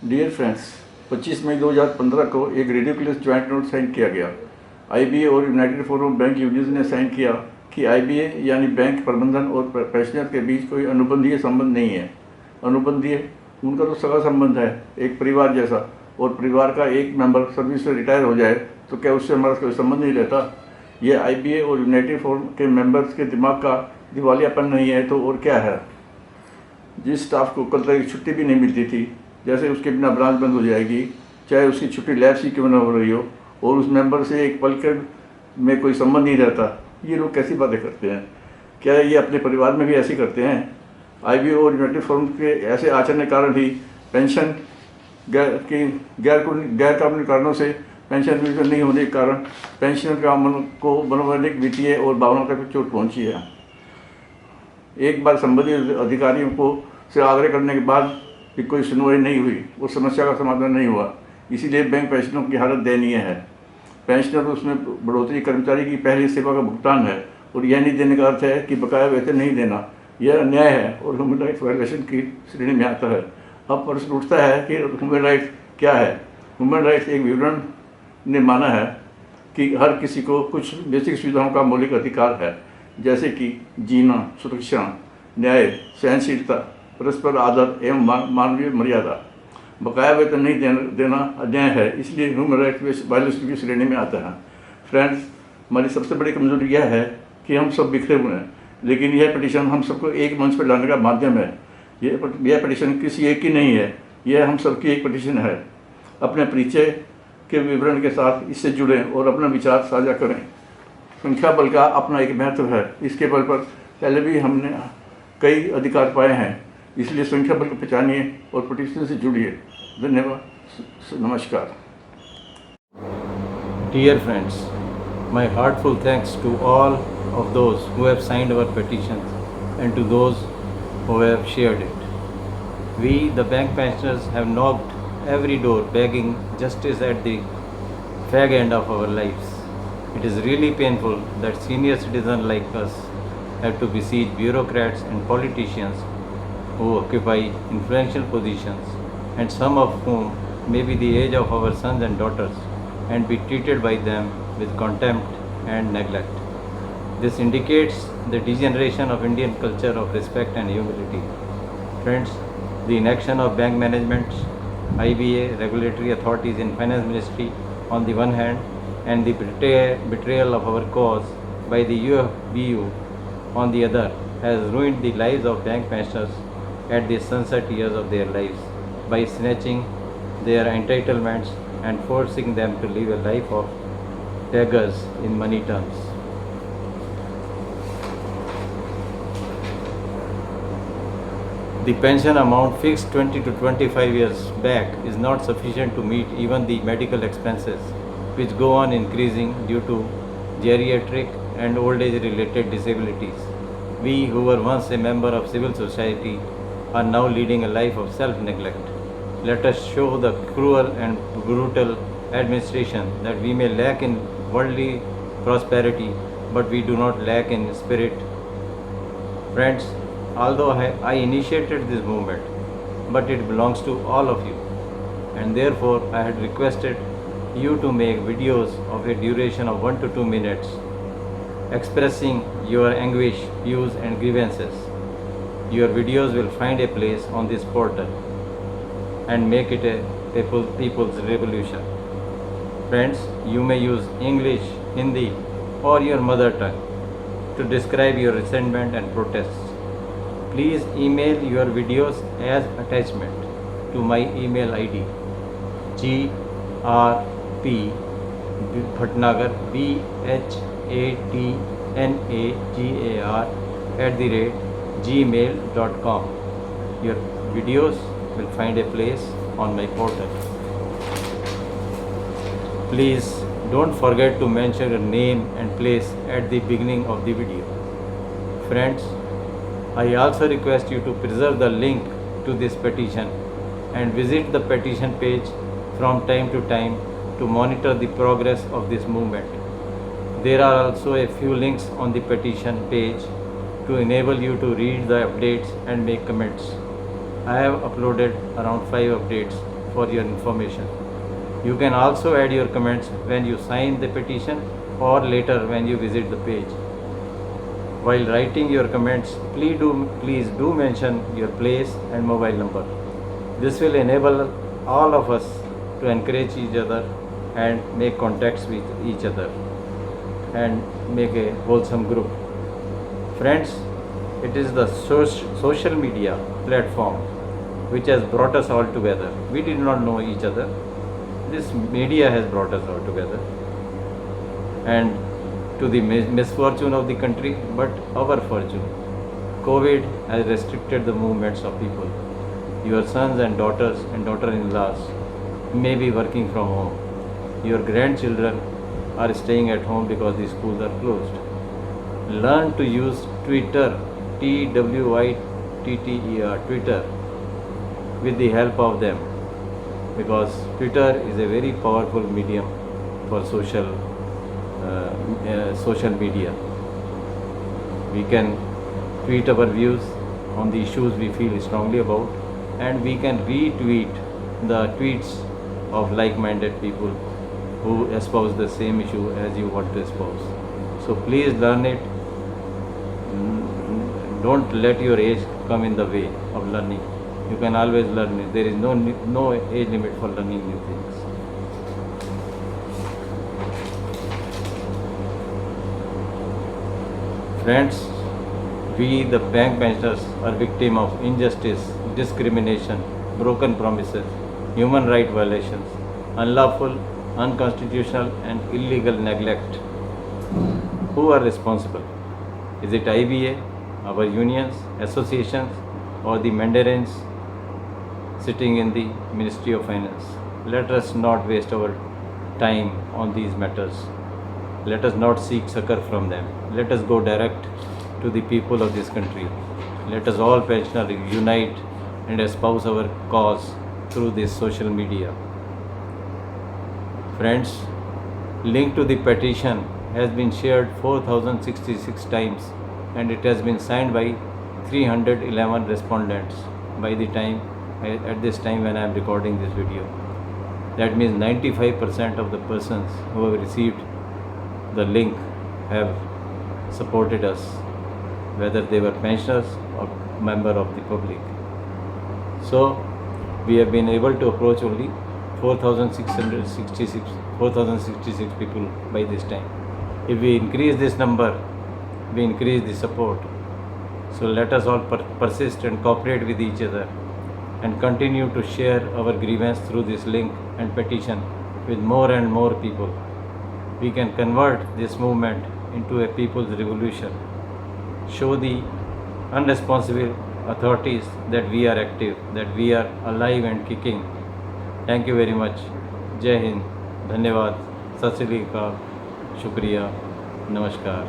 Dear friends, 25 मई 2015 को एक ridiculous joint note sign किया गया। आईबीए और यूनाइटेड फोरम बैंक यूनियंस ने साइन किया कि आईबीए यानी बैंक प्रबंधन और पेंशनर के बीच कोई अनुबंधीय संबंध नहीं है। अनुबंधीय उनका तो सगा संबंध है, एक परिवार जैसा, और परिवार का एक मेंबर सर्विस से रिटायर हो जाए तो क्या उससे हमारा कोई संबंध नहीं रहता। यह आईबीए और यूनाइटेड फोरम के मेंबर्स के दिमाग का दिवालियापन नहीं है तो और क्या है। जिस स्टाफ को कल तक छुट्टी भी नहीं मिलती थी, जैसे उसके बिना ब्रांच बंद हो जाएगी, चाहे उसकी छुट्टी लैप्स ही क्यों न हो रही हो, और उस मेंबर से एक पल के में कोई संबंध नहीं रहता। ये लोग कैसी बातें करते हैं? क्या ये अपने परिवार में भी ऐसे करते हैं? आईबीए और यूनाइटेड फोरम के ऐसे आचरण के कारण ही पेंशन गैर कानूनी कारणों से पेंशन वितरण नहीं होने के कारण पेंशनर का मन को मनोवैज्ञानिक, वित्तीय और भावनात्मक चोट पहुंची है। एक बार संबंधित अधिकारियों को से आग्रह करने के बाद भी कोई सुनवाई नहीं हुई, उस समस्या का समाधान नहीं हुआ। इसीलिए बैंक पेंशनरों की हालत दयनीय है। पेंशनर उसमें बढ़ोतरी कर्मचारी की पहली सेवा का भुगतान है, और यह नहीं देने का अर्थ है कि बकाया वेतन नहीं देना। यह अन्याय है और ह्यूमन राइट्स वायलेशन की श्रेणी में आता है। अब प्रश्न उठता है कि ह्यूमन राइट्स क्या है। ह्यूमन राइट्स एक विवरण ने माना है कि हर किसी को कुछ बेसिक सुविधाओं का मौलिक अधिकार है, जैसे कि जीना, सुरक्षा, न्याय, सहनशीलता, परस्पर आदर एवं मानवीय मर्यादा। बकाया वेतन नहीं देना अन्याय है, इसलिए ह्यूमन राइट्स वायलेशन की श्रेणी में आता है। फ्रेंड्स, हमारी सबसे बड़ी कमजोरी यह है कि हम सब बिखरे हुए हैं, लेकिन यह पिटीशन हम सबको एक मंच पर लाने का माध्यम है। यह पिटीशन किसी एक की नहीं है, यह हम सबकी एक पिटीशन है। अपने परिचय के विवरण के साथ इससे जुड़ें और अपना विचार साझा करें। संख्या बल का अपना एक महत्व है। इसके बल पर पहले भी हमने कई अधिकार पाए हैं, इसलिए संख्या बल को पहचानिए और पिटीशन से जुड़िए। धन्यवाद, नमस्कार। Dear friends, my heartful thanks to all of those who have signed our petitions and to those who have shared it. We, the bank pensioners, have knocked every door begging justice at the fag end of our lives. It is really painful that senior citizens like us have to besiege bureaucrats and politicians who occupy influential positions, and some of whom may be the age of our sons and daughters, and be treated by them with contempt and neglect. This indicates the degeneration of Indian culture of respect and humility. Friends, the inaction of bank management, IBA, regulatory authorities in finance ministry on the one hand, and the betrayal of our cause by the UFBU on the other has ruined the lives of bank pensioners at the sunset years of their lives by snatching their entitlements and forcing them to live a life of beggars in money terms. The pension amount fixed 20 to 25 years back is not sufficient to meet even the medical expenses, which go on increasing due to geriatric and old age related disabilities. We, who were once a member of civil society, are now leading a life of self-neglect. Let us show the cruel and brutal administration that we may lack in worldly prosperity, but we do not lack in spirit. Friends, although I initiated this movement, but it belongs to all of you, and therefore I had requested you to make videos of a duration of 1 to 2 minutes expressing your anguish, views and grievances. Your videos will find a place on this portal and make it a people's revolution. Friends, you may use English, Hindi or your mother tongue to describe your resentment and protests. Please email your videos as attachment to my email ID grp.bhatnagar bhatnagar@gmail.com. Your videos will find a place on my portal. Please don't forget to mention your name and place at the beginning of the video. Friends, I also request you to preserve the link to this petition and visit the petition page from time to time to monitor the progress of this movement. There are also a few links on the petition page to enable you to read the updates and make comments. I have uploaded around 5 updates for your information. You can also add your comments when you sign the petition or later when you visit the page. While writing your comments, please do mention your place and mobile number. This will enable all of us to encourage each other and make contacts with each other and make a wholesome group. Friends, it is the social media platform which has brought us all together. We did not know each other. This media has brought us all together. And to the misfortune of the country, but our fortune, COVID has restricted the movements of people. Your sons and daughters and daughter-in-laws may be working from home. Your grandchildren are staying at home because the schools are closed. Learn to use Twitter, Twitter, Twitter, with the help of them, because Twitter is a very powerful medium for social media. We can tweet our views on the issues we feel strongly about, and we can retweet the tweets of like-minded people who espouse the same issue as you want to espouse. So please learn it. Don't let your age come in the way of learning. You can always learn it. There is no age limit for learning new things. Friends, we the bank pensioners are victim of injustice, discrimination, broken promises, human rights violations, unlawful, unconstitutional and illegal neglect. Who are responsible? Is it IBA, our unions, associations, or the mandarins sitting in the Ministry of Finance? Let us not waste our time on these matters. Let us not seek succor from them. Let us go direct to the people of this country. Let us all pensioners unite and espouse our cause through this social media. Friends, link to the petition has been shared 4,066 times and it has been signed by 311 respondents at this time when I am recording this video. That means 95% of the persons who have received the link have supported us, whether they were pensioners or member of the public. So we have been able to approach only 4,066 people by this time. If we increase this number, we increase the support. So let us all persist and cooperate with each other and continue to share our grievance through this link and petition with more and more people. We can convert this movement into a people's revolution. Show the unresponsible authorities that we are active, that we are alive and kicking. Thank you very much. Jai Hind, Dhanyavad, Sat Sri Akal, Shukriya, Namaskar.